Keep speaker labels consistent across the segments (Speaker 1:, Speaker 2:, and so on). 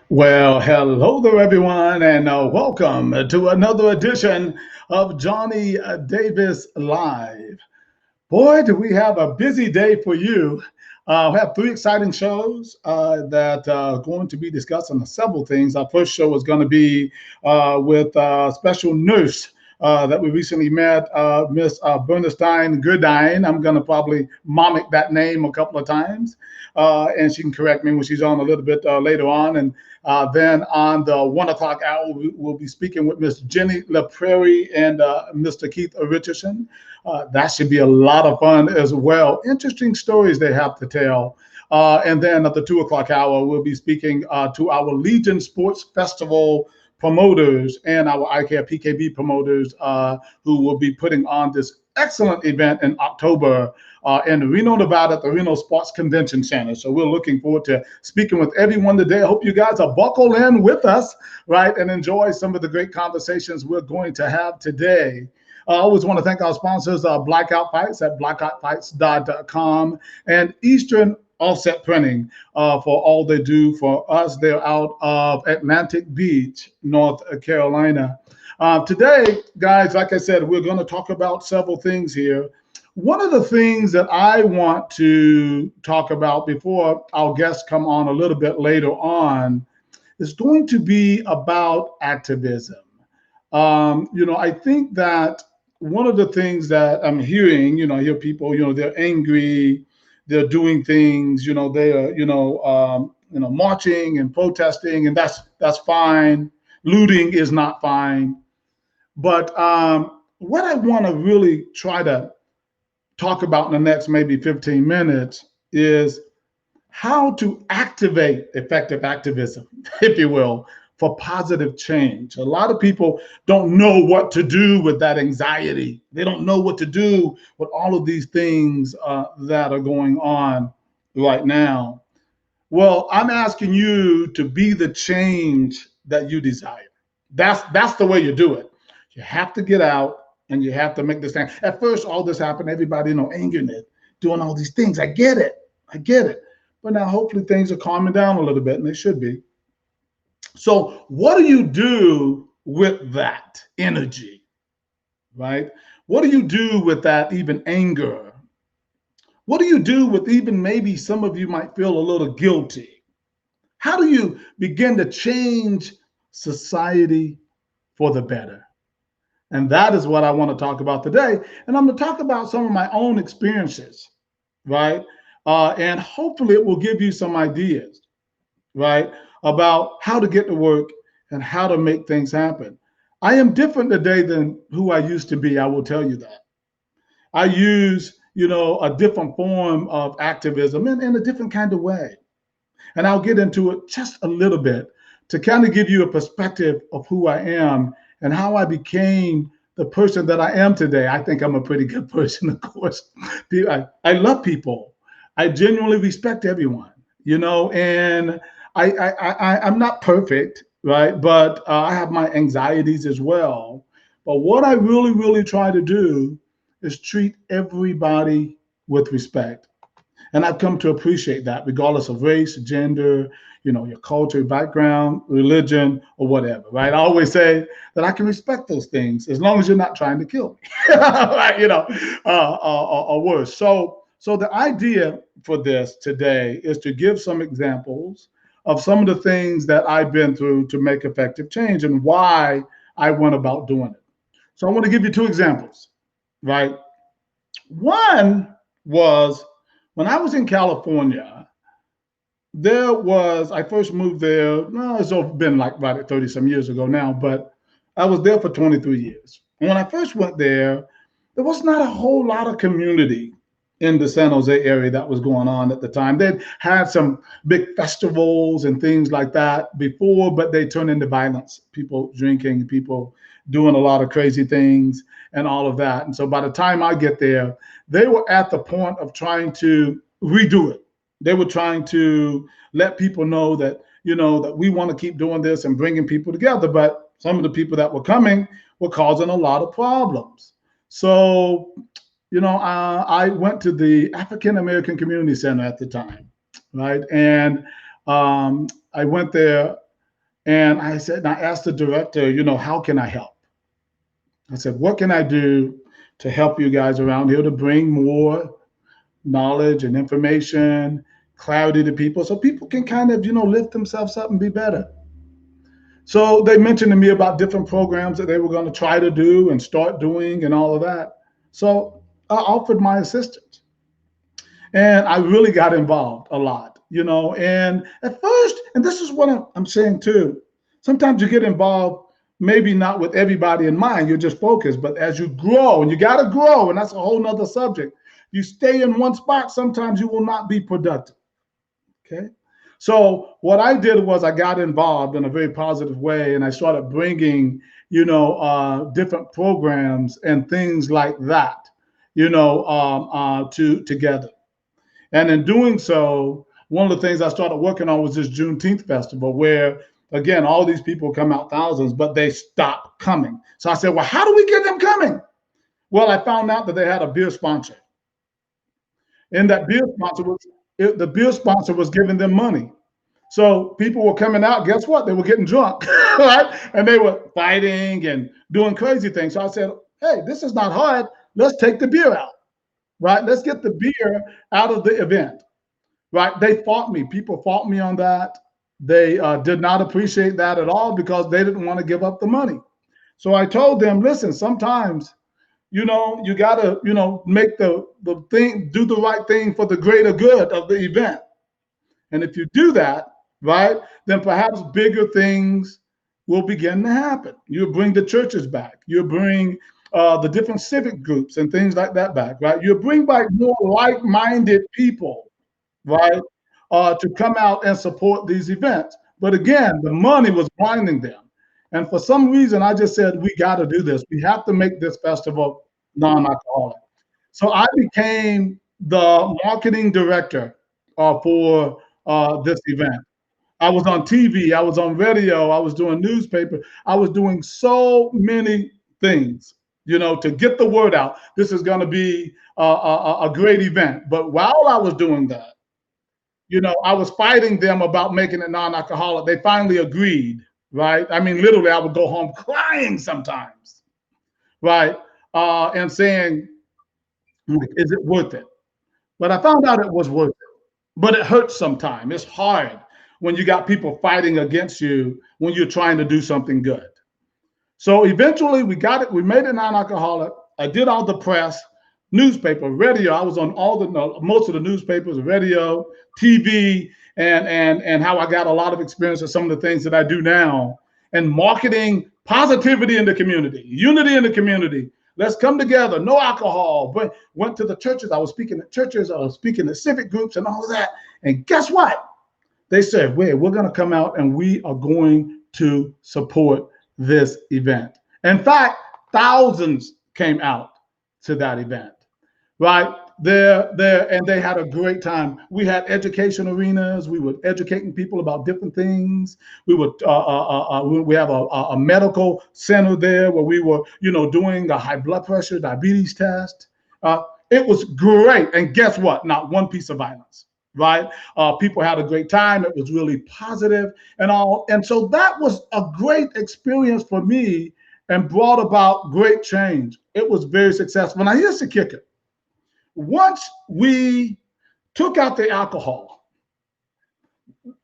Speaker 1: Well, hello there, everyone, and welcome to another edition of Johnny Davis Live. Boy, do we have a busy day for you. We have three exciting shows that are going to be discussing several things. Our first show is going to be with a special nurse that we recently met, Miss Bernstein Goodine. I'm going to probably mimic that name a couple of times, and she can correct me when she's on a little bit later on. And then on the 1 o'clock hour, we'll be speaking with Miss Jenny LaPrairie and Mr. Keith Richardson. That should be a lot of fun as well. Interesting stories they have to tell. And then at the 2 o'clock hour, we'll be speaking to our Legion Sports Festival promoters and our iCare PKB promoters who will be putting on this excellent event in October in Reno, Nevada at the Reno Sports Convention Center. So we're looking forward to speaking with everyone today. I hope you guys are buckled in with us, right, and enjoy some of the great conversations we're going to have today. I always want to thank our sponsors, Blackout Fights at blackoutfights.com and Eastern Offset Printing for all they do for us. They're out of Atlantic Beach, North Carolina. Today, guys, like I said, we're going to talk about several things here. One of the things that I want to talk about before our guests come on a little bit later on is going to be about activism. I think that one of the things that I'm hearing, I hear people, they're angry, they're doing things, they are, marching and protesting, and that's fine. Looting is not fine. But what I want to really try to talk about in the next maybe 15 minutes is how to activate effective activism, if you will, for positive change. A lot of people don't know what to do with that anxiety. They don't know what to do with all of these things that are going on right now. Well, I'm asking you to be the change that you desire. That's the way you do it. You have to get out and you have to make this thing. At first, all this happened, everybody, angering it, doing all these things. I get it. I get it. But now hopefully things are calming down a little bit, and they should be. So what do you do with that energy, right? What do you do with that even anger? What do you do with even maybe some of you might feel a little guilty? How do you begin to change society for the better? And that is what I want to talk about today. And I'm going to talk about some of my own experiences, right? And hopefully it will give you some ideas, right, about how to get to work and how to make things happen. I am different today than who I used to be. I will tell you that. I use, a different form of activism in a different kind of way. And I'll get into it just a little bit to kind of give you a perspective of who I am and how I became the person that I am today. I think I'm a pretty good person, of course. I love people. I genuinely respect everyone, and I'm not perfect, right? But I have my anxieties as well. But what I really, really try to do is treat everybody with respect. And I've come to appreciate that, regardless of race, gender, your culture, background, religion, or whatever, right? I always say that I can respect those things as long as you're not trying to kill me, right? Or worse. So the idea for this today is to give some examples of some of the things that I've been through to make effective change and why I went about doing it. So I want to give you two examples, right? One was when I was in California, I first moved there, no, it's been like about 30 some years ago now, but I was there for 23 years. And when I first went there was not a whole lot of community in the San Jose area that was going on at the time. They'd had some big festivals and things like that before, but they turned into violence, people drinking, people doing a lot of crazy things and all of that. And so by the time I get there, they were at the point of trying to redo it. They were trying to let people know that, that we want to keep doing this and bringing people together. But some of the people that were coming were causing a lot of problems. So, I went to the African American Community Center at the time, right? And I went there And I said, and I asked the director, how can I help? I said, what can I do to help you guys around here to bring more knowledge and information, clarity to people so people can kind of, lift themselves up and be better. So they mentioned to me about different programs that they were going to try to do and start doing and all of that. So I offered my assistance and I really got involved a lot, and at first, and this is what I'm saying too, sometimes you get involved, maybe not with everybody in mind, you're just focused, but as you grow, and you got to grow, and that's a whole nother subject, you stay in one spot, sometimes you will not be productive. Okay. So what I did was I got involved in a very positive way, and I started bringing, different programs and things like that, together. And in doing so, one of the things I started working on was this Juneteenth festival, where again, all these people come out thousands, but they stop coming. So I said, well, how do we get them coming? Well, I found out that they had a beer sponsor, and that the beer sponsor was giving them money. So people were coming out. Guess what? They were getting drunk, right? And they were fighting and doing crazy things. So I said, hey, this is not hard. Let's take the beer out, right? Let's get the beer out of the event, right? They fought me. People fought me on that. They did not appreciate that at all because they didn't want to give up the money. So I told them, listen, sometimes, you got to, make the thing, do the right thing for the greater good of the event. And if you do that, right, then perhaps bigger things will begin to happen. You'll bring the churches back. You'll bring the different civic groups and things like that back, right? You'll bring back more like-minded people, right, to come out and support these events. But again, the money was blinding them. And for some reason, I just said, we got to do this. We have to make this festival non-alcoholic. So I became the marketing director for this event. I was on TV, I was on radio, I was doing newspaper, I was doing so many things, to get the word out. This is going to be a great event. But while I was doing that, I was fighting them about making it non-alcoholic. They finally agreed, right? I mean, literally, I would go home crying sometimes, right? And saying, is it worth it? But I found out it was worth it. But it hurts sometimes. It's hard when you got people fighting against you when you're trying to do something good. So eventually we got it. We made it non-alcoholic. I did all the press, newspaper, radio. I was on most of the newspapers, radio, TV, and how I got a lot of experience with some of the things that I do now, and marketing positivity in the community, unity in the community. Let's come together. No alcohol. But went to the churches. I was speaking at churches. I was speaking at civic groups and all of that. And guess what? They said, we're going to come out and we are going to support this event. In fact, thousands came out to that event, right? And they had a great time. We had education arenas. We were educating people about different things. We have a medical center there where we were, doing a high blood pressure, diabetes test. It was great. And guess what? Not one piece of violence, right? People had a great time. It was really positive and all. And so that was a great experience for me and brought about great change. It was very successful. Now here's the kicker. Once we took out the alcohol,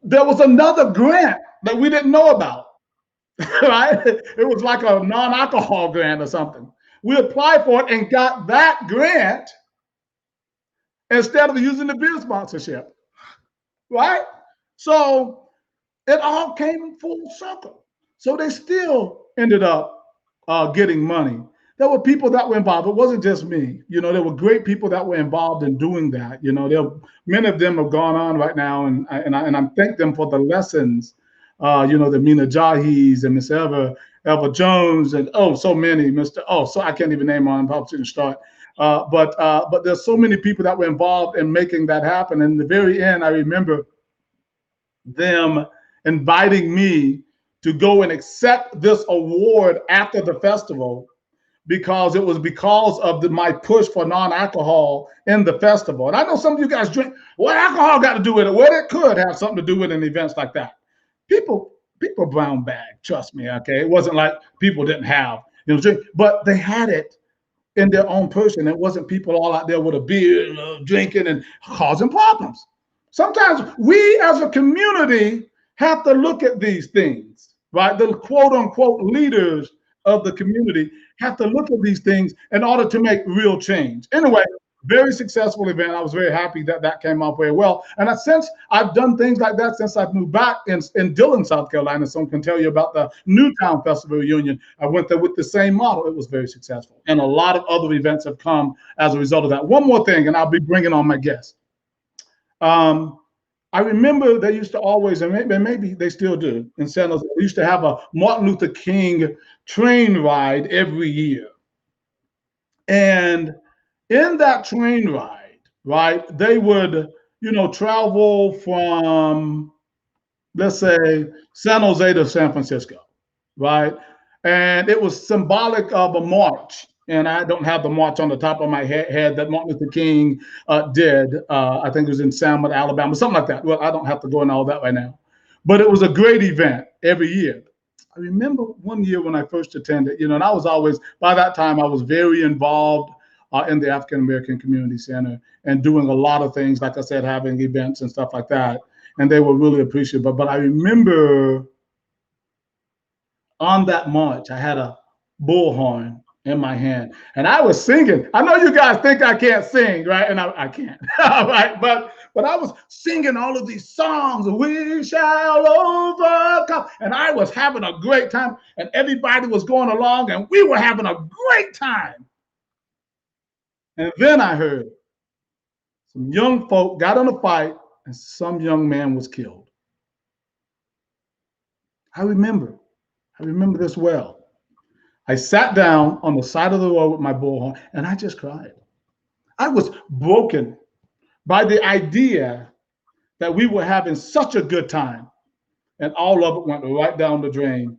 Speaker 1: there was another grant that we didn't know about, right? It was like a non-alcohol grant or something. We applied for it and got that grant instead of using the beer sponsorship, right? So it all came full circle. So they still ended up getting money. There were people that were involved. It wasn't just me. There were great people that were involved in doing that. Many of them have gone on right now, and I thank them for the lessons. The Mina Jahis and Miss Eva Jones, and so many, so I can't even name on. Probably shouldn't start. But there's so many people that were involved in making that happen. And in the very end, I remember them inviting me to go and accept this award after the festival, because it was because of my push for non-alcohol in the festival. And I know some of you guys drink. What alcohol got to do with it? Well, it could have something to do with it in events like that. People people brown bag, trust me, okay? It wasn't like people didn't have, drink, but they had it in their own person. It wasn't people all out there with a beer, drinking and causing problems. Sometimes we as a community have to look at these things, right? The quote unquote leaders of the community have to look at these things in order to make real change. Anyway, very successful event. I was very happy that that came out very well. And since I've done things like that since I've moved back in Dillon, South Carolina, someone can tell you about the Newtown Festival Reunion. I went there with the same model. It was very successful. And a lot of other events have come as a result of that. One more thing, and I'll be bringing on my guest. I remember they used to always, and maybe they still do, in San Jose, they used to have a Martin Luther King train ride every year. And in that train ride, right, they would, travel from, let's say, San Jose to San Francisco, right? And it was symbolic of a march. And I don't have the march on the top of my head that Martin Luther King did. I think it was in Selma, Alabama, something like that. Well, I don't have to go into all that right now. But it was a great event every year. I remember one year when I first attended, and I was always, by that time, I was very involved in the African American Community Center and doing a lot of things, like I said, having events and stuff like that. And they were really appreciative. But I remember on that march, I had a bullhorn in my hand and I was singing. I know you guys think I can't sing, right? And I can't, right? But I was singing all of these songs, we shall overcome. And I was having a great time and everybody was going along and we were having a great time. And then I heard some young folk got in a fight and some young man was killed. I remember this well. I sat down on the side of the road with my bullhorn and I just cried. I was broken by the idea that we were having such a good time and all of it went right down the drain,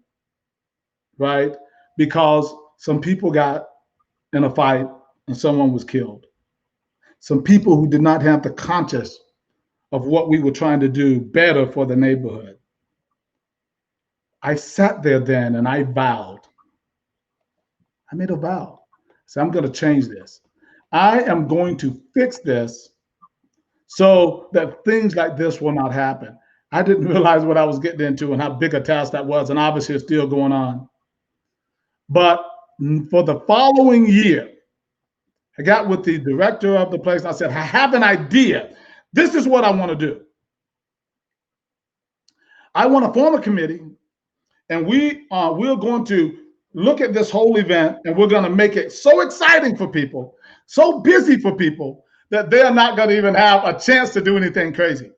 Speaker 1: right? Because some people got in a fight and someone was killed. Some people who did not have the conscience of what we were trying to do better for the neighborhood. I sat there then and I vowed. I made a vow. So I'm going to change this. I am going to fix this so that things like this will not happen. I didn't realize what I was getting into and how big a task that was, and obviously it's still going on. But for the following year, I got with the director of the place and I said, I have an idea. This is what I want to do. I want to form a committee and we're going to look at this whole event and we're going to make it so exciting for people, so busy for people that they're not going to even have a chance to do anything crazy.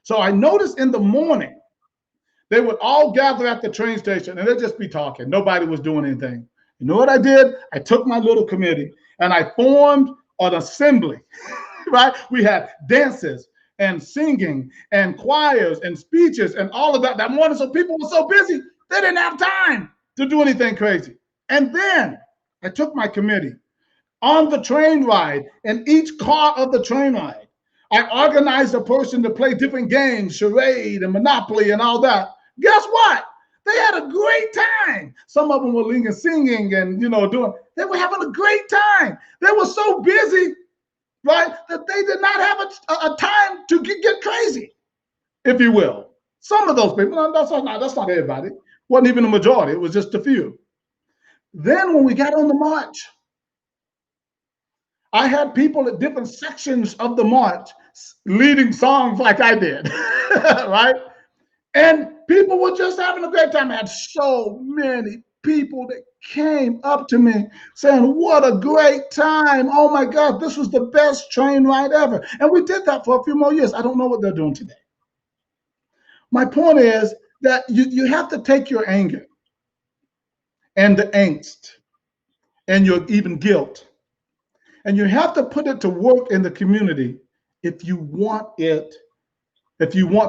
Speaker 1: So I noticed in the morning, they would all gather at the train station and they'd just be talking. Nobody was doing anything. You know what I did? I took my little committee and I formed an assembly, right? We had dances and singing and choirs and speeches and all of that morning. So people were so busy, they didn't have time to do anything crazy. And then I took my committee on the train ride, in each car of the train ride, I organized a person to play different games, charade and Monopoly and all that. Guess what? They had a great time. Some of them were singing and, they were having a great time. They were so busy, right, that they did not have a time to get crazy, if you will. Some of those people, that's not everybody. Wasn't even the majority. It was just a few. Then when we got on the march, I had people at different sections of the march leading songs like I did, right? And people were just having a great time. I had so many people that came up to me saying, what a great time. Oh my God, this was the best train ride ever. And we did that for a few more years. I don't know what they're doing today. My point is that you have to take your anger and the angst and your even guilt, and you have to put it to work in the community if you want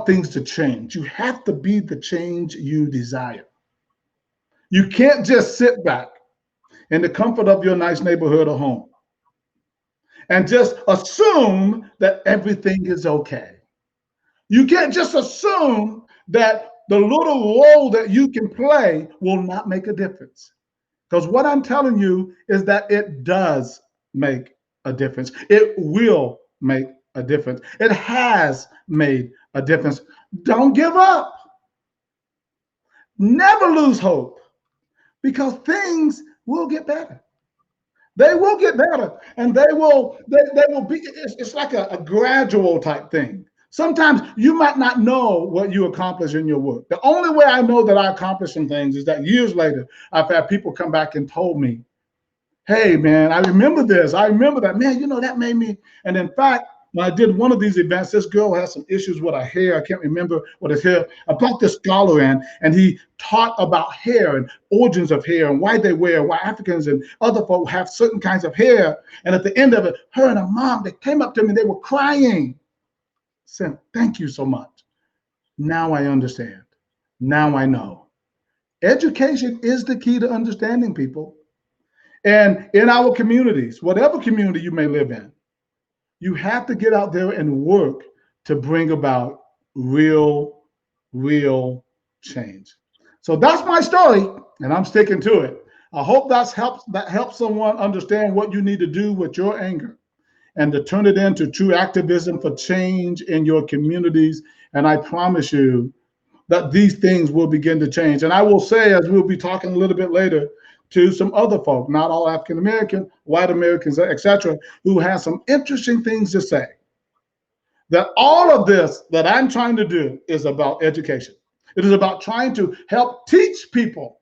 Speaker 1: things to change. You have to be the change you desire. You can't just sit back in the comfort of your nice neighborhood or home and just assume that everything is okay. You can't just assume that The little role that you can play will not make a difference. Because what I'm telling you is that it does make a difference. It will make a difference. It has made a difference. Don't give up. Never lose hope because things will get better. They will get better, and they will be. It's like a gradual type thing. Sometimes you might not know what you accomplish in your work. The only way I know that I accomplished some things is that years later, I've had people come back and told me, "Hey, man, I remember this. I remember that. Man, that made me." And in fact, when I did one of these events, this girl had some issues with her hair. I can't remember what his hair. I brought this scholar in, and he taught about hair and origins of hair and why they wear, why Africans and other folk have certain kinds of hair. And at the end of it, her and her mom, they came up to me, they were crying, saying, "Thank you so much. Now I understand. Now I know." Education is the key to understanding people. And in our communities, whatever community you may live in, you have to get out there and work to bring about real, real change. So that's my story, and I'm sticking to it. I hope that helps someone understand what you need to do with your anger and to turn it into true activism for change in your communities. And I promise you that these things will begin to change. And I will say, as we'll be talking a little bit later, to some other folk, not all African American, white Americans, etc., who have some interesting things to say. That all of this that I'm trying to do is about education. It is about trying to help teach people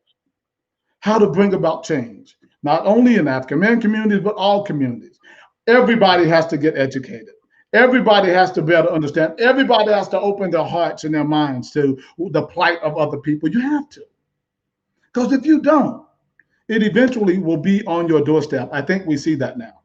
Speaker 1: how to bring about change, not only in African American communities, but all communities. Everybody has to get educated. Everybody has to be able to understand. Everybody has to open their hearts and their minds to the plight of other people. You have to. Because if you don't, it eventually will be on your doorstep. I think we see that now,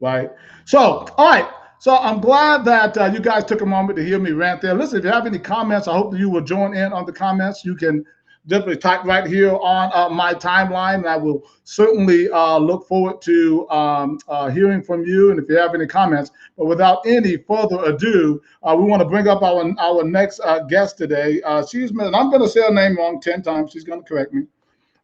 Speaker 1: right? So, all right. So I'm glad that you guys took a moment to hear me rant there. Listen, if you have any comments, I hope that you will join in on the comments. You can definitely type right here on my timeline, and I will certainly look forward to hearing from you. And if you have any comments, but without any further ado, we want to bring up our next guest today. And I'm going to say her name wrong 10 times. She's going to correct me.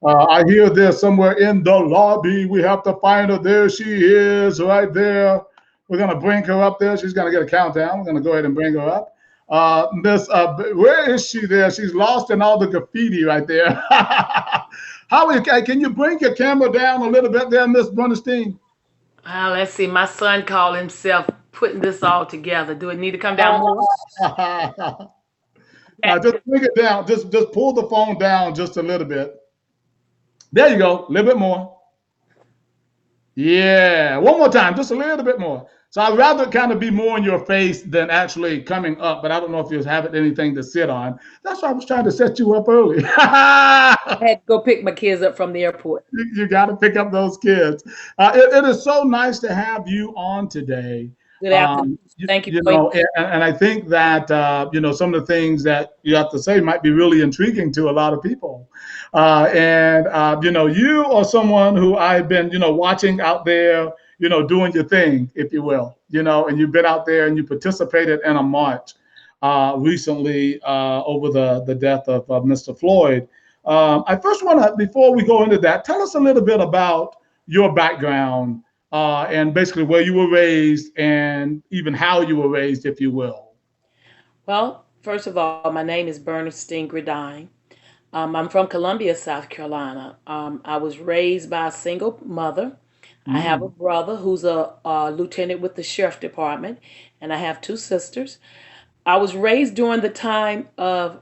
Speaker 1: I hear there somewhere in the lobby. We have to find her. There she is, right there. We're going to bring her up there. She's going to get a countdown. We're going to go ahead and bring her up. Where is she there? She's lost in all the graffiti right there. Howie, can you bring your camera down a little bit there, Miss Bernstein?
Speaker 2: Let's see. My son called himself putting this all together. Do it need to come down more?
Speaker 1: Now just bring it down. Just pull the phone down just a little bit. There you go. A little bit more. Yeah, one more time, just a little bit more. So I'd rather kind of be more in your face than actually coming up, but I don't know if you have anything to sit on. That's why I was trying to set you up early.
Speaker 2: I had to go pick my kids up from the airport.
Speaker 1: You got to pick up those kids. It is so nice to have you on today.
Speaker 2: Good afternoon. Thank you for
Speaker 1: And I think that some of the things that you have to say might be really intriguing to a lot of people. You are someone who I've been watching out there, doing your thing, if you will, and you've been out there and you participated in a march recently over the death of Mr. Floyd. I first want to, before we go into that, tell us a little bit about your background and basically where you were raised and even how you were raised, if you will.
Speaker 2: Well, first of all, my name is Bernstein Gradine. I'm from Columbia, South Carolina. I was raised by a single mother. I have a
Speaker 1: Mm.
Speaker 2: brother who's a lieutenant with the sheriff department, and I have two sisters. I was raised during the time of.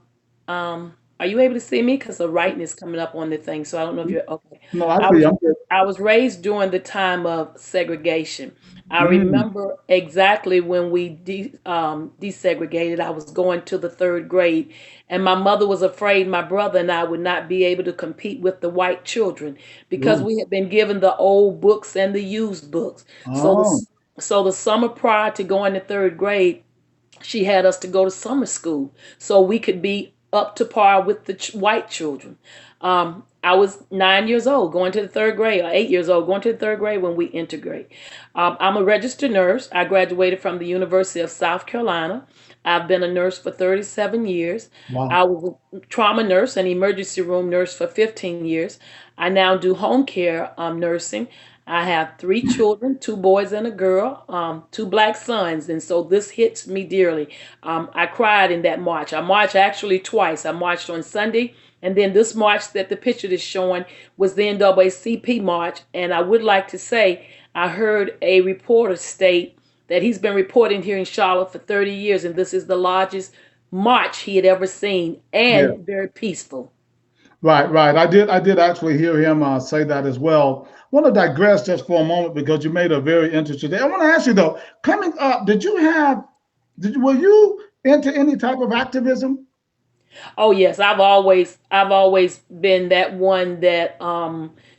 Speaker 2: Are you able to see me? Because the writing is coming up on the thing, so I don't know if you're okay.
Speaker 1: No, I
Speaker 2: I
Speaker 1: see.
Speaker 2: was
Speaker 1: I'm good.
Speaker 2: I was raised during the time of segregation. I
Speaker 1: Mm.
Speaker 2: remember exactly when we desegregated. I was going to the third grade, and my mother was afraid my brother and I would not be able to compete with the white children because
Speaker 1: Ooh.
Speaker 2: we had been given the old books and the used books.
Speaker 1: Oh.
Speaker 2: So the summer prior to going to third grade, she had us to go to summer school so we could be up to par with the white children. I was 9 years old, going to the third grade, or 8 years old, going to the third grade when we integrate. I'm a registered nurse. I graduated from the University of South Carolina. I've been a nurse for 37 years. I
Speaker 1: Wow.
Speaker 2: was a trauma nurse and emergency room nurse for 15 years. I now do home care nursing. I have three children, two boys and a girl, two black sons, and so this hits me dearly. I cried in that march. I marched actually twice. I marched on Sunday, and then this march that the picture is showing was the NAACP march. And I would like to say, I heard a reporter state that he's been reporting here in Charlotte for 30 years, and this is the largest march he had ever seen,
Speaker 1: Yeah.
Speaker 2: and very peaceful.
Speaker 1: Right, right. I did actually hear him say that as well. I want to digress just for a moment because you made a very interesting day. I want to ask you though, coming up, were you into any type of activism?
Speaker 2: Oh yes, I've always been that one that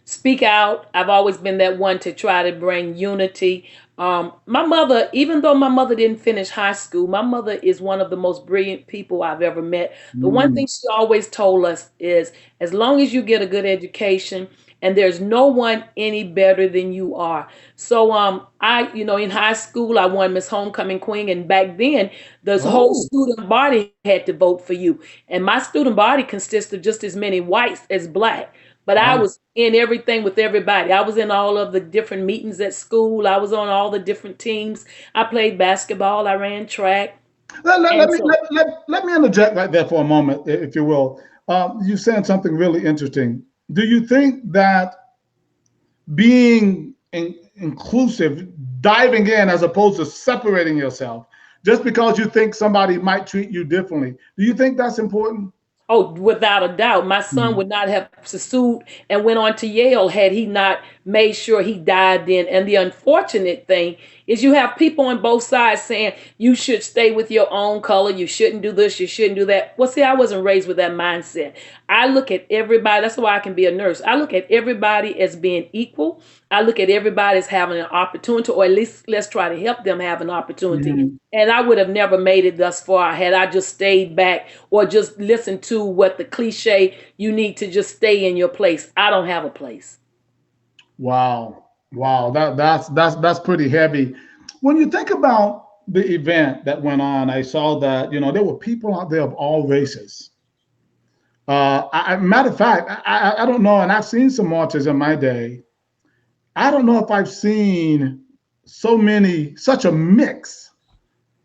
Speaker 2: speak out. I've always been that one to try to bring unity. My mother, even though my mother didn't finish high school, my mother is one of the most brilliant people I've ever met. The one
Speaker 1: Mm.
Speaker 2: thing she always told us is, as long as you get a good education, and there's no one any better than you are. So in high school I won Miss Homecoming Queen, and back then the whole
Speaker 1: Oh,
Speaker 2: student body had to vote for you. And my student body consists of just as many whites as black. But I
Speaker 1: wow.
Speaker 2: was in everything with everybody. I was in all of the different meetings at school. I was on all the different teams. I played basketball. I ran track.
Speaker 1: Let
Speaker 2: And
Speaker 1: me
Speaker 2: so,
Speaker 1: let me interject right there for a moment, if you will. You said something really interesting. Do you think that being inclusive, diving in as opposed to separating yourself, just because you think somebody might treat you differently, do you think that's important?
Speaker 2: oh, without a doubt, my son
Speaker 1: Mm.
Speaker 2: would not have pursued and went on to Yale had he not made sure he dived in. And the unfortunate thing is you have people on both sides saying you should stay with your own color, you shouldn't do this, you shouldn't do that. Well, see, I wasn't raised with that mindset. I look at everybody, that's why I can be a nurse. I look at everybody as being equal. I look at everybody as having an opportunity, or at least let's try to help them have an opportunity.
Speaker 1: Mhm.
Speaker 2: And I would have never made it thus far had I just stayed back or just listened to what the cliche, you need to just stay in your place. I don't have a place.
Speaker 1: Wow, wow, that's pretty heavy. When you think about the event that went on, I saw that there were people out there of all races. Matter of fact, I don't know, and I've seen some marches in my day. I don't know if I've seen such a mix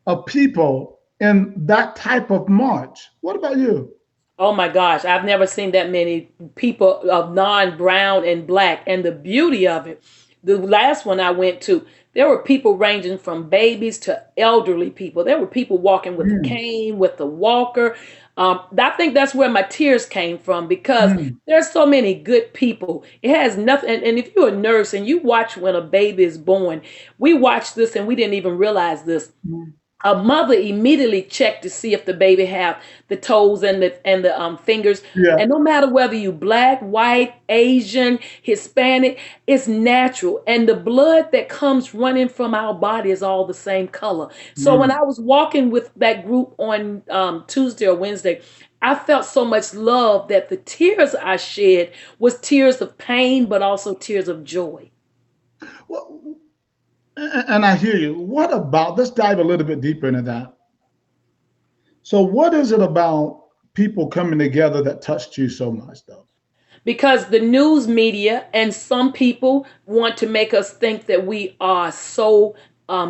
Speaker 1: of people in that type of march. What about you?
Speaker 2: Oh my gosh, I've never seen that many people of non-brown and black. And the beauty of it, the last one I went to, there were people ranging from babies to elderly people. There were people walking with a
Speaker 1: Mm,
Speaker 2: cane, with a walker. I think that's where my tears came from, because
Speaker 1: mm,
Speaker 2: there's so many good people. It has nothing. And if you're a nurse and you watch when a baby is born, we watched this and we didn't even realize this.
Speaker 1: mm.
Speaker 2: A mother immediately checked to see if the baby have the toes and the fingers.
Speaker 1: Yeah.
Speaker 2: And no matter whether you black, white, Asian, Hispanic, it's natural. And the blood that comes running from our body is all the same color. So when
Speaker 1: Mm.
Speaker 2: I was walking with that group on Tuesday or Wednesday, I felt so much love that the tears I shed was tears of pain, but also tears of joy.
Speaker 1: Well, and I hear you. What about, let's dive a little bit deeper into that. So, what is it about people coming together that touched you so much, though?
Speaker 2: Because the news media and some people want to make us think that we are so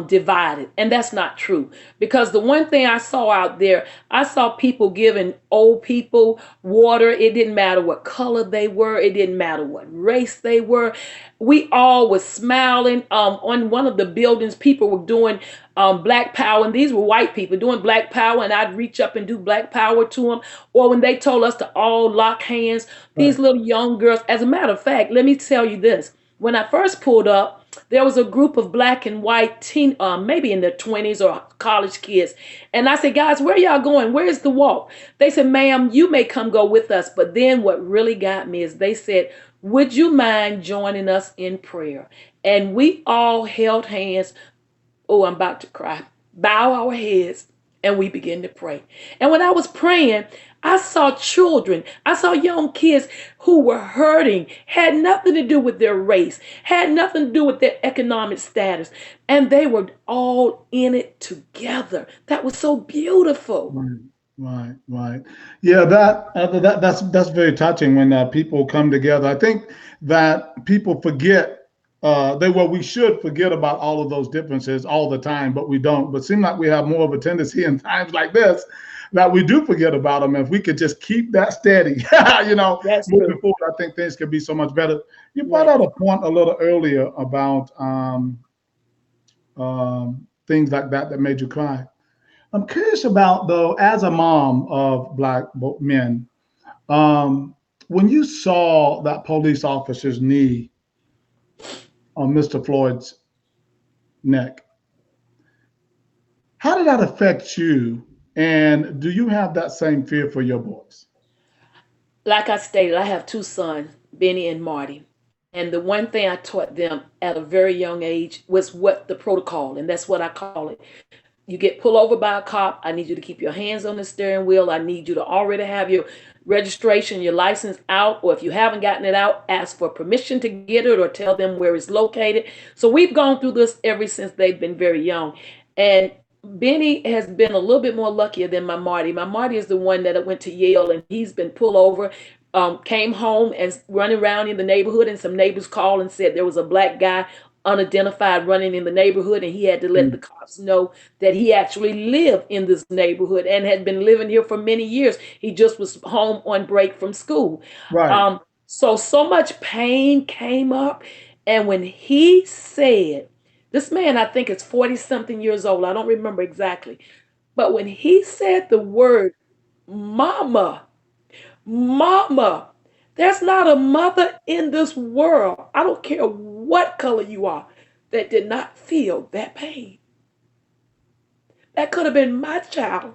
Speaker 2: divided, and that's not true. Because the one thing I saw out there, I saw people giving old people water. It didn't matter what color they were, it didn't matter what race they were. We all was smiling. On one of the buildings, people were doing black power, and these were white people doing black power, and I'd reach up and do black power to them. Or when they told us to all lock hands, these
Speaker 1: Right.
Speaker 2: little young girls. As a matter of fact, let me tell you this. When I first pulled up, there was a group of black and white teen, maybe in their 20s or college kids. And I said, guys, where y'all going? Where's the walk? They said, ma'am, you may come go with us. But then what really got me is they said, would you mind joining us in prayer? And we all held hands. Oh, I'm about to cry. Bow our heads and we begin to pray. And when I was praying, I saw children, I saw young kids who were hurting, had nothing to do with their race, had nothing to do with their economic status, and they were all in it together. That was so beautiful.
Speaker 1: Right, right. Yeah, that's very touching when people come together. I think that people forget we should forget about all of those differences all the time, but we don't. But seem like we have more of a tendency in times like this that we do forget about them. If we could just keep that steady,
Speaker 2: That's
Speaker 1: moving
Speaker 2: true.
Speaker 1: forward, I think things could be so much better. You brought
Speaker 2: Right.
Speaker 1: out a point a little earlier about things like that made you cry. I'm curious about though, as a mom of black men, um, when you saw that police officer's knee on Mr. Floyd's neck, how did that affect you? And do you have that same fear for your boys?
Speaker 2: Like I stated, I have two sons, Benny and Marty. And the one thing I taught them at a very young age was what the protocol, and that's what I call it. You get pulled over by a cop, I need you to keep your hands on the steering wheel. I need you to already have your registration, your license out, or if you haven't gotten it out, ask for permission to get it or tell them where it's located. So we've gone through this ever since they've been very young. And Benny has been a little bit more luckier than my Marty. My Marty is the one that went to Yale and he's been pulled over, came home and running around in the neighborhood, and some neighbors called and said there was a black guy unidentified running in the neighborhood, and he had to let the
Speaker 1: Mm,
Speaker 2: cops know that he actually lived in this neighborhood and had been living here for many years. He just was home on break from school.
Speaker 1: right.
Speaker 2: So much pain came up, and when he said, this man I think is 40 something years old, I don't remember exactly, but when he said the word mama, mama, there's not a mother in this world, I don't care what color you are, that did not feel that pain. That could have been my child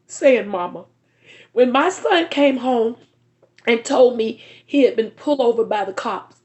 Speaker 2: saying mama. When my son came home and told me he had been pulled over by the cops,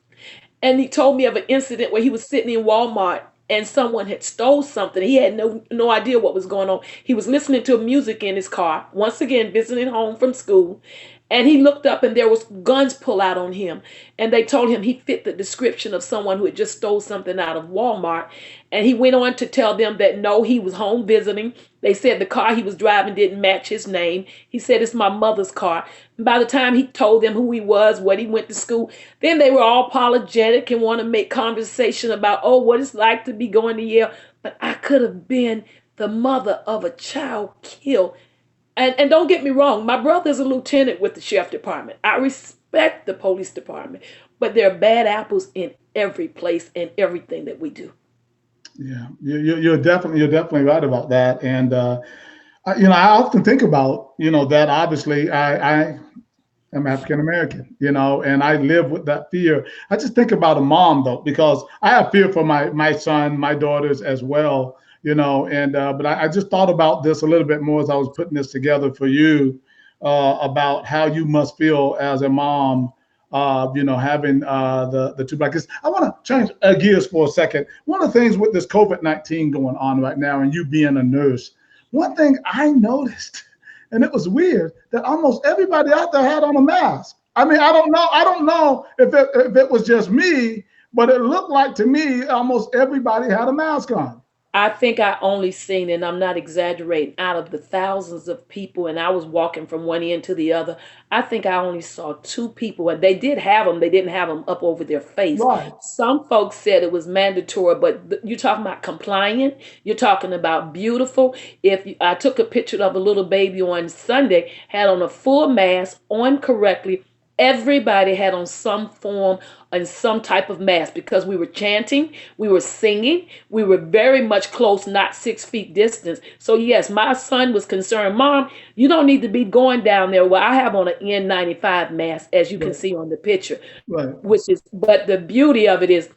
Speaker 2: and he told me of an incident where he was sitting in Walmart and someone had stole something. He had no idea what was going on. He was listening to music in his car, once again visiting home from school, and he looked up and there was guns pulled out on him. And they told him he fit the description of someone who had just stole something out of Walmart. And he went on to tell them that no, he was home visiting. They said the car he was driving didn't match his name. He said it's my mother's car. And by the time he told them who he was, what he went to school, then they were all apologetic and want to make conversation about, oh, what it's like to be going to Yale. But I could have been the mother of a child killed. And don't get me wrong, my brother's a lieutenant with the sheriff department. I respect the police department, but there are bad apples in every place and everything that we do.
Speaker 1: Yeah, you're definitely right about that. And I often think about that. Obviously, I'm African American, and I live with that fear. I just think about a mom though, because I have fear for my son, my daughters as well, and but I just thought about this a little bit more as I was putting this together for you, about how you must feel as a mom, having the two black kids. I want to change gears for a second. One of the things with this COVID-19 going on right now, and you being a nurse, one thing I noticed, and it was weird, that almost everybody out there had on a mask. I mean, I don't know if it was just me, but it looked like to me almost everybody had a mask on.
Speaker 2: I think I only seen, and I'm not exaggerating, out of the thousands of people, and I was walking from one end to the other, I think I only saw two people, and they did have them, they didn't have them up over their face.
Speaker 1: Right.
Speaker 2: Some folks said it was mandatory, but you're talking about compliant, you're talking about beautiful. I took a picture of a little baby on Sunday, had on a full mask, on correctly, everybody had on some form and some type of mask because we were chanting, we were singing, we were very much close, not 6 feet distance. So yes, my son was concerned, Mom, you don't need to be going down there. Well, I have on an N95 mask, as you can
Speaker 1: Right.
Speaker 2: see on the picture,
Speaker 1: Right.
Speaker 2: which is, but the beauty of it is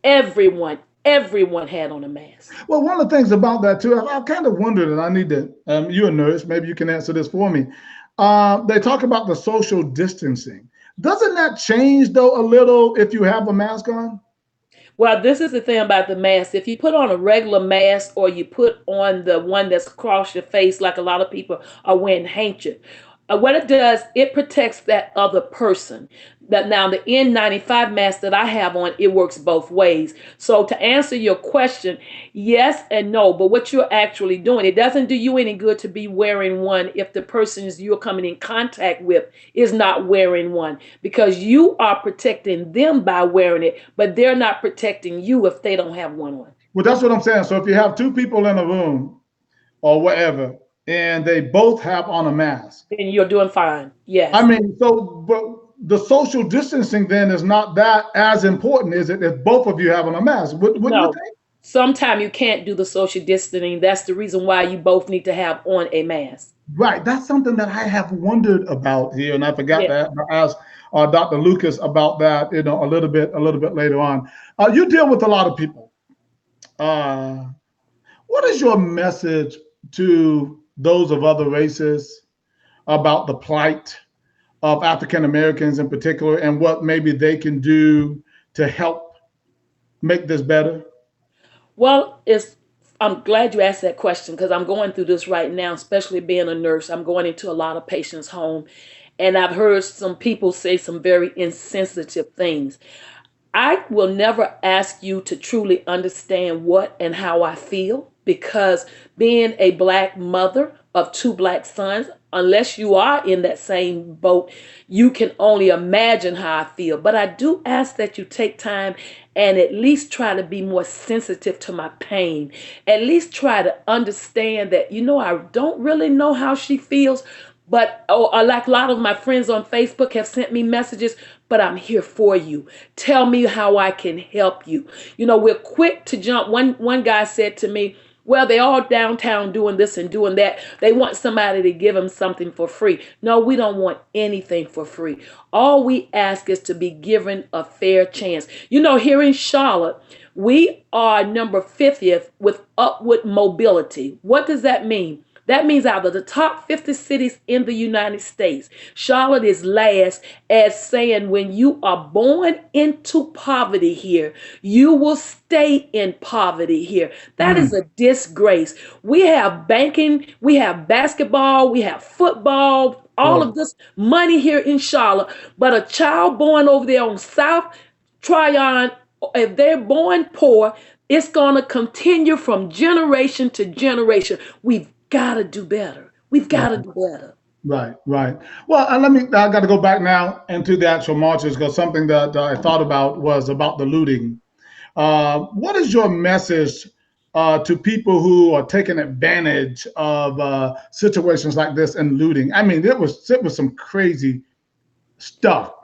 Speaker 2: everyone had on a mask.
Speaker 1: Well, one of the things about that too, I've kind of wondered, and I need to. You're a nurse, maybe you can answer this for me. They talk about the social distancing. Doesn't that change though a little if you have a mask on?
Speaker 2: Well, this is the thing about the mask. If you put on a regular mask or you put on the one that's across your face, like a lot of people are wearing handkerchief, What it does, it protects that other person. That now the N95 mask that I have on, it works both ways. So to answer your question, yes and no. But what you're actually doing, it doesn't do you any good to be wearing one if the persons you're coming in contact with is not wearing one, because you are protecting them by wearing it, but they're not protecting you if they don't have one on.
Speaker 1: Well, that's what I'm saying. So if you have two people in a room or whatever, and they both have on a mask,
Speaker 2: Then you're doing fine.
Speaker 1: I
Speaker 2: Yes.
Speaker 1: mean, so but the social distancing then is not that as important, is it? If both of you have on a mask, wouldn't you
Speaker 2: No.
Speaker 1: think?
Speaker 2: Sometimes you can't do the social distancing. That's the reason why you both need to have on a mask.
Speaker 1: Right. That's something that I have wondered about here, and I forgot
Speaker 2: Yeah.
Speaker 1: to ask Dr. Lucas about that. A little bit later on. You deal with a lot of people. Uh, what is your message to those of other races about the plight of African Americans in particular, and what maybe they can do to help make this better?
Speaker 2: Well, it's I'm glad you asked that question because I'm going through this right now, especially being a nurse. I'm going into a lot of patients' home, and I've heard some people say some very insensitive things. I will never ask you to truly understand what and how I feel, because being a black mother of two black sons, unless you are in that same boat, you can only imagine how I feel. But I do ask that you take time and at least try to be more sensitive to my pain. At least try to understand that, I don't really know how she feels, but like a lot of my friends on Facebook have sent me messages, but I'm here for you. Tell me how I can help you. We're quick to jump. One guy said to me, well, they all downtown doing this and doing that. They want somebody to give them something for free. No, we don't want anything for free. All we ask is to be given a fair chance. Here in Charlotte, we are number 50th with upward mobility. What does that mean? That means out of the top 50 cities in the United States, Charlotte is last, as saying when you are born into poverty here, you will stay in poverty here. That is
Speaker 1: Mm,
Speaker 2: a disgrace. We have banking, we have basketball, we have football, all
Speaker 1: right,
Speaker 2: of this money here in Charlotte, but a child born over there on South Tryon, if they're born poor, it's going to continue from generation to generation. We've got to do better. We've got to
Speaker 1: right,
Speaker 2: do better.
Speaker 1: right, right. Well, I got to go back now into the actual marches, because something that I thought about was about the looting. What is your message to people who are taking advantage of situations like this and looting? I mean, it was some crazy stuff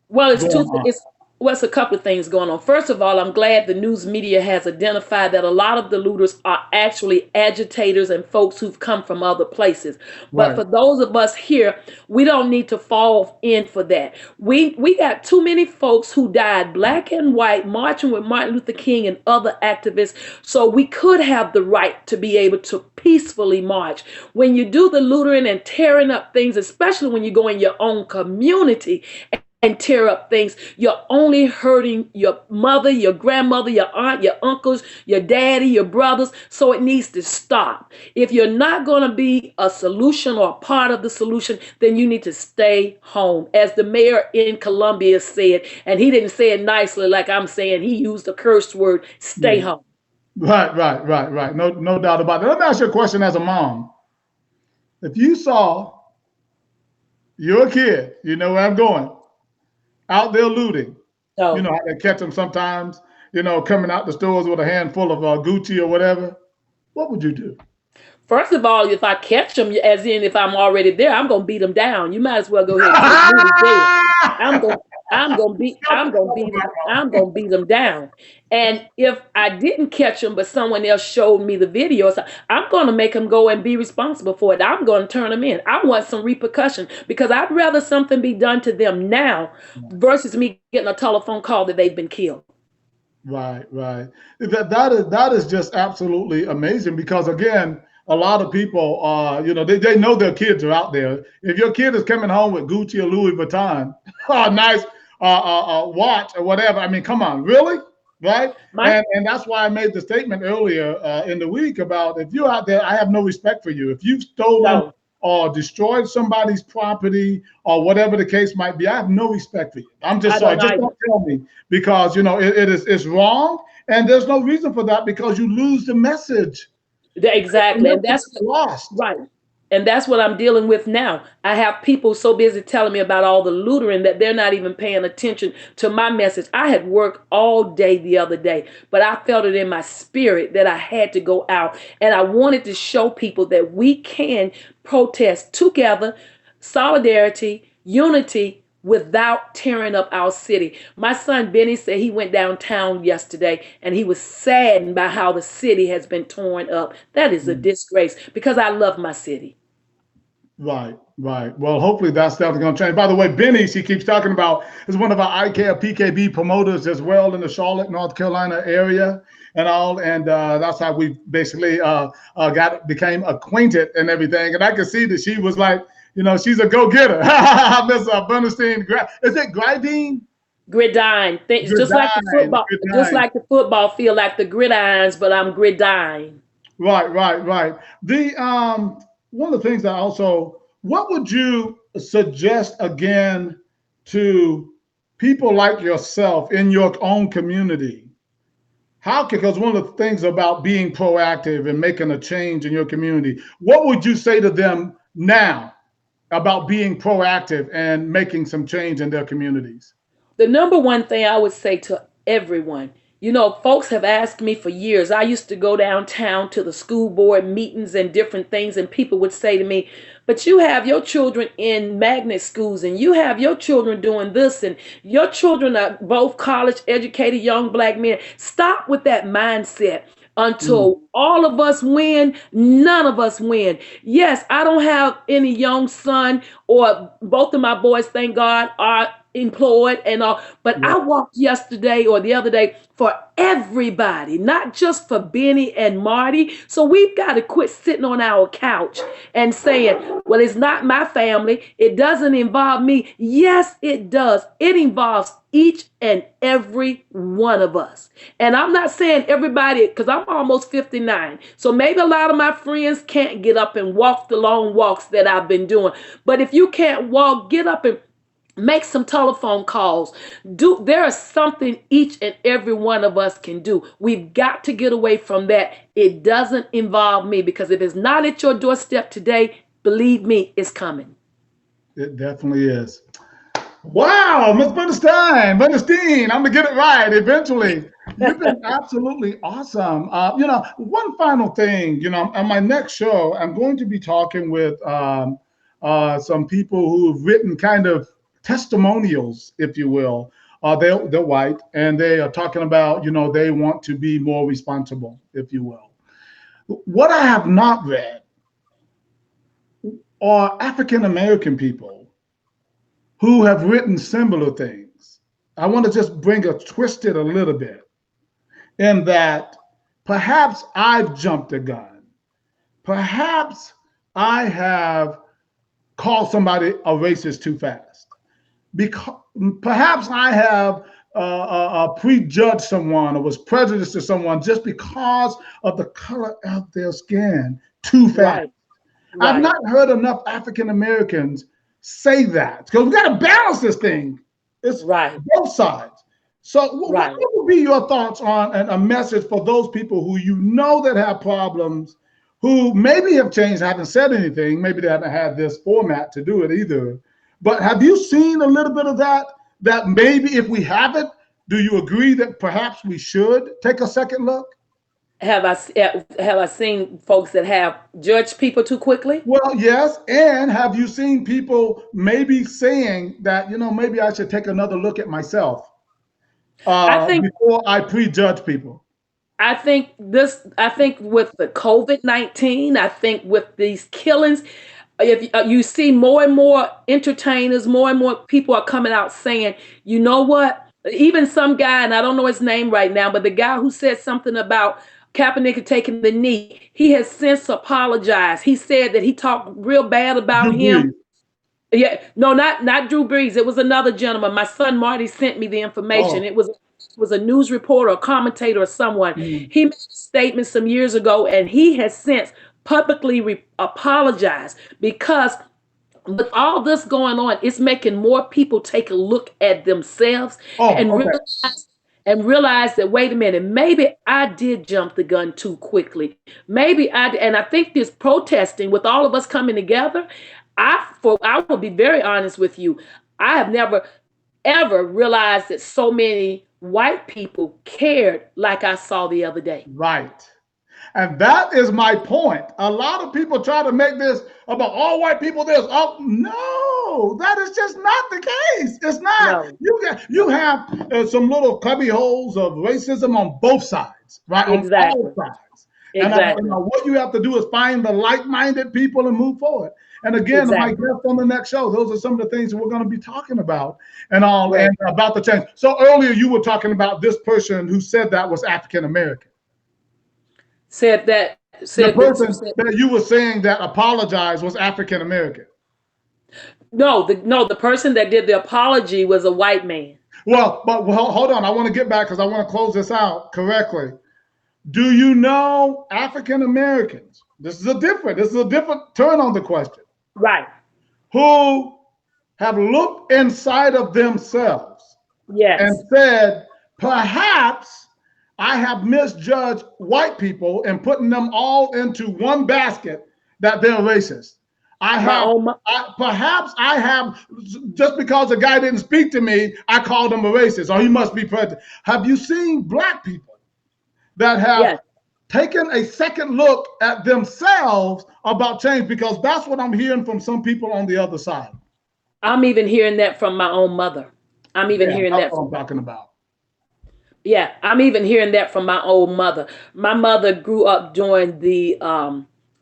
Speaker 2: Well, it's
Speaker 1: going
Speaker 2: two.
Speaker 1: on.
Speaker 2: It's a couple of things going on. First of all, I'm glad the news media has identified that a lot of the looters are actually agitators and folks who've come from other places. But
Speaker 1: Right.
Speaker 2: for those of us here, we don't need to fall in for that. We got too many folks who died black and white marching with Martin Luther King and other activists. So we could have the right to be able to peacefully march. When you do the looting and tearing up things, especially when you go in your own community and tear up things, you're only hurting your mother, your grandmother, your aunt, your uncles, your daddy, your brothers. So it needs to stop. If you're not going to be a solution or a part of the solution, then you need to stay home. As the mayor in Columbia said, and he didn't say it nicely like I'm saying, he used a curse word, stay
Speaker 1: Yeah.
Speaker 2: home.
Speaker 1: Right, right, right, right. No doubt about it. Let me ask you a question as a mom. If you saw your kid, you know where I'm going, out there looting, you know
Speaker 2: So
Speaker 1: how they catch them sometimes, coming out the stores with a handful of Gucci or whatever, what would you do?
Speaker 2: first of all, if I catch them, as in if I'm already there, I'm gonna beat them down. You might as well go ahead and take me to jail. I'm gonna I'm gonna beat them down. And if I didn't catch them, but someone else showed me the video, so I'm gonna make them go and be responsible for it. I'm gonna turn them in. I want some repercussion because I'd rather something be done to them now versus me getting a telephone call that they've been killed.
Speaker 1: Right, right. That is just absolutely amazing, because again, a lot of people they know their kids are out there. If your kid is coming home with Gucci or Louis Vuitton, a nice watch or whatever, I mean, come on, really? Right?
Speaker 2: My
Speaker 1: And that's why I made the statement earlier in the week about, if you're out there, I have no respect for you. If you've stolen
Speaker 2: no.
Speaker 1: or destroyed somebody's property or whatever the case might be, I have no respect for you. I'm just
Speaker 2: I
Speaker 1: sorry.
Speaker 2: don't
Speaker 1: Just
Speaker 2: either.
Speaker 1: don't tell me because it's wrong, and there's no reason for that because you lose the message. The
Speaker 2: Exactly. And
Speaker 1: message
Speaker 2: that's
Speaker 1: is lost.
Speaker 2: right. And that's what I'm dealing with now. I have people so busy telling me about all the lootering that they're not even paying attention to my message. I had worked all day the other day, but I felt it in my spirit that I had to go out. And I wanted to show people that we can protest together, solidarity, unity, without tearing up our city. My son Benny said he went downtown yesterday and he was saddened by how the city has been torn up. That is a
Speaker 1: Mm.
Speaker 2: disgrace because I love my city.
Speaker 1: Right, right. Well, hopefully that's definitely going to change. By the way, Benny, she keeps talking about, is one of our ICARE PKB promoters as well in the Charlotte, North Carolina area and all. And that's how we basically became acquainted and everything. And I could see that she was like, she's a go-getter. Miss Bernstein, is it Gridine?
Speaker 2: Gridiron. Things
Speaker 1: Gridine,
Speaker 2: just
Speaker 1: Gridine.
Speaker 2: like the football field, like the gridirons, but I'm gridiron.
Speaker 1: Right, right, right. The one of the things that also, what would you suggest again to people like yourself in your own community? How because one of the things about being proactive and making a change in your community, what would you say to them now about being proactive and making some change in their communities?
Speaker 2: The number one thing I would say to everyone, folks have asked me for years. I used to go downtown to the school board meetings and different things, and people would say to me, but you have your children in magnet schools, and you have your children doing this, and your children are both college educated young black men. Stop with that mindset.
Speaker 1: Mm,
Speaker 2: Until all of us win, none of us win. Yes, I don't have any young son, or both of my boys, thank God, are employed and all. But
Speaker 1: yeah,
Speaker 2: I walked yesterday or the other day for everybody, not just for Benny and Marty. So we've got to quit sitting on our couch and saying, well, it's not my family. It doesn't involve me. Yes, it does. It involves each and every one of us. And I'm not saying everybody, because I'm almost 59. So maybe a lot of my friends can't get up and walk the long walks that I've been doing. But if you can't walk, get up and make some telephone calls. There is something each and every one of us can do. We've got to get away from that. It doesn't involve me, because if it's not at your doorstep today, believe me, it's coming.
Speaker 1: it definitely is. Wow, Miss Bernstein, I'm gonna get it right eventually. You've been absolutely awesome. One final thing, on my next show, I'm going to be talking with some people who've written kind of testimonials, if you will. They're white, and they are talking about, they want to be more responsible, if you will. What I have not read are African American people who have written similar things. I want to just bring a twist it a little bit in that perhaps I've jumped a gun. Perhaps I have called somebody a racist too fast. Because perhaps I have prejudged someone or was prejudiced to someone just because of the color of their skin too fast.
Speaker 2: Right,
Speaker 1: I've
Speaker 2: right,
Speaker 1: not heard enough African Americans say that because we got to balance this thing. It's
Speaker 2: right,
Speaker 1: both sides. So, what
Speaker 2: right.
Speaker 1: would be your thoughts on a message for those people who that have problems, who maybe have changed, haven't said anything, maybe they haven't had this format to do it either. But have you seen a little bit of that? That maybe if we haven't, do you agree that perhaps we should take a second look?
Speaker 2: Have I seen folks that have judged people too quickly?
Speaker 1: Well, yes. And have you seen people maybe saying that, maybe I should take another look at myself
Speaker 2: I think
Speaker 1: before I prejudge people?
Speaker 2: I think with the COVID-19, I think with these killings, if you see more and more entertainers, more and more people are coming out saying, you know what? Even some guy, and I don't know his name right now, but the guy who said something about Kaepernick taking the knee, he has since apologized. He said that he talked real bad about
Speaker 1: Drew
Speaker 2: him.
Speaker 1: Brees.
Speaker 2: Yeah, no, not Drew Brees. It was another gentleman. My son Marty sent me the information.
Speaker 1: Oh,
Speaker 2: It was a news reporter, a commentator, or someone.
Speaker 1: mm,
Speaker 2: He made a statement some years ago, and he has since publicly apologize, because with all this going on, it's making more people take a look at themselves and
Speaker 1: Oh, okay.
Speaker 2: realize that, wait a minute, maybe I did jump the gun too quickly. Maybe and I think this protesting with all of us coming together, I will be very honest with you. I have never ever realized that so many white people cared like I saw the other day.
Speaker 1: Right. And that is my point. A lot of people try to make this about all white people this. Oh, no, that is just not the case. It's not.
Speaker 2: No,
Speaker 1: You have some little cubby holes of racism on both sides, right? On all
Speaker 2: exactly.
Speaker 1: sides. And
Speaker 2: Exactly.
Speaker 1: what you have to do is find the like-minded people and move forward. And again, my
Speaker 2: Exactly.
Speaker 1: guest on the next show, those are some of the things that we're going to be talking about and all,
Speaker 2: Right.
Speaker 1: and about the change. So earlier you were talking about this person who said that was African American.
Speaker 2: Said that
Speaker 1: The
Speaker 2: said that
Speaker 1: person that you were saying that apologized was African American.
Speaker 2: no, the person that did the apology was a white man.
Speaker 1: Well, but hold on. I want to get back because I want to close this out correctly. Do you know African Americans? This is a different turn on the question.
Speaker 2: Right.
Speaker 1: Who have looked inside of themselves and
Speaker 2: Yes.
Speaker 1: said, perhaps I have misjudged white people and putting them all into one basket that they're racist. Perhaps I have, just because a guy didn't speak to me, I called him a racist, or he must be prejudiced. Have you seen black people that have
Speaker 2: Yes.
Speaker 1: taken a second look at themselves about change? Because that's what I'm hearing from some people on the other side.
Speaker 2: I'm even hearing that from my own mother. I'm even
Speaker 1: Yeah,
Speaker 2: hearing
Speaker 1: that's
Speaker 2: that
Speaker 1: what
Speaker 2: from
Speaker 1: I'm talking about.
Speaker 2: Yeah, I'm even hearing that from my old mother. My mother grew up during the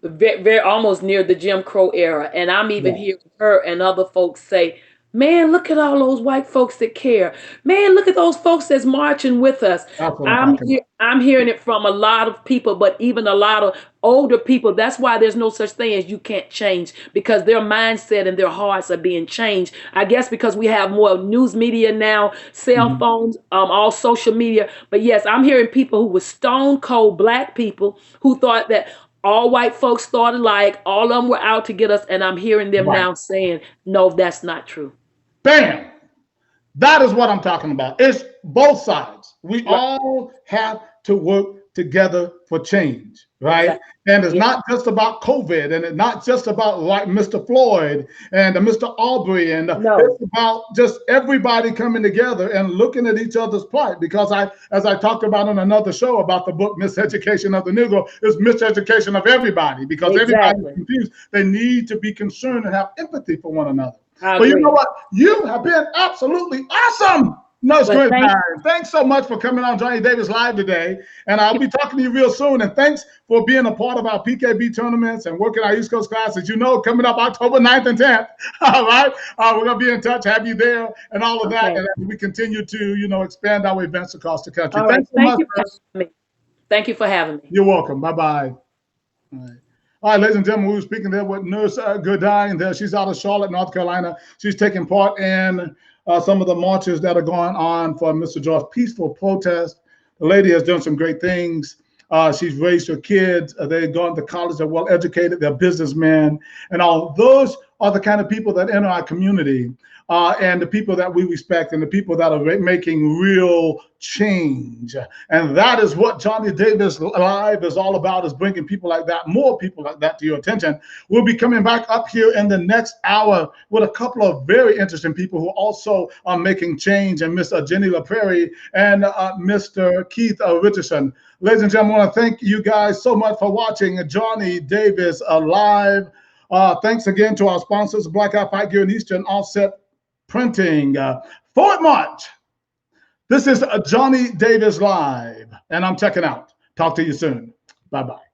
Speaker 2: very almost near the Jim Crow era, and I'm even
Speaker 1: Yeah,
Speaker 2: hearing her and other folks say, "Man, look at all those white folks that care. Man, look at those folks that's marching with us."
Speaker 1: that's what I'm talking about.
Speaker 2: I'm hearing it from a lot of people, but even a lot of older people. That's why there's no such thing as you can't change, because their mindset and their hearts are being changed. I guess because we have more news media now, cell
Speaker 1: Mhm.
Speaker 2: phones, all social media. But yes, I'm hearing people who were stone cold black people who thought that all white folks thought alike, all of them were out to get us, and I'm hearing them
Speaker 1: Right.
Speaker 2: now saying, no, that's not true.
Speaker 1: Bam. That is what I'm talking about. It's both sides. We
Speaker 2: Right.
Speaker 1: all have to work together for change, right?
Speaker 2: Exactly.
Speaker 1: And it's
Speaker 2: Yeah.
Speaker 1: not just about COVID, and it's not just about like Mr. Floyd and Mr. Aubrey, and
Speaker 2: No.
Speaker 1: it's about just everybody coming together and looking at each other's plight. Because as I talked about in another show about the book Miseducation of the Negro, is miseducation of everybody, because everybody's
Speaker 2: Exactly.
Speaker 1: confused. They need to be concerned and have empathy for one another.
Speaker 2: I
Speaker 1: Well, you know
Speaker 2: agree.
Speaker 1: what? You have been absolutely awesome. No, it's
Speaker 2: But
Speaker 1: great
Speaker 2: thank
Speaker 1: time. Thanks so much for coming on Johnny Davis Live today. And I'll be talking to you real soon. And thanks for being a part of our PKB tournaments and working our East Coast classes. You know, coming up October 9th and 10th. All right. We're going to be in touch, have you there, and all of that.
Speaker 2: Okay.
Speaker 1: And as we continue to, expand our events across the country.
Speaker 2: All right.
Speaker 1: Thanks so
Speaker 2: Thank
Speaker 1: much,
Speaker 2: you for
Speaker 1: Chris.
Speaker 2: having me. Thank you for having me.
Speaker 1: You're welcome. Bye-bye. All right. All right, ladies and gentlemen, we were speaking there with Nurse Goodine. There, she's out of Charlotte, North Carolina. She's taking part in some of the marches that are going on for Mr. George, peaceful protest. The lady has done some great things. She's raised her kids. They've gone to college. They're well educated. They're businessmen, and all those are the kind of people that enter our community, and the people that we respect, and the people that are making real change. And that is what Johnny Davis Live is all about, is bringing people like that, more people like that to your attention. We'll be coming back up here in the next hour with a couple of very interesting people who also are making change, and Miss Jenny LaPrairie and Mr. Keith Richardson. Ladies and gentlemen, I want to thank you guys so much for watching Johnny Davis Live. Thanks again to our sponsors, Black Eye Fight Gear and Eastern Offset Printing. Fort March. This is Johnny Davis Live, and I'm checking out. Talk to you soon. Bye-bye.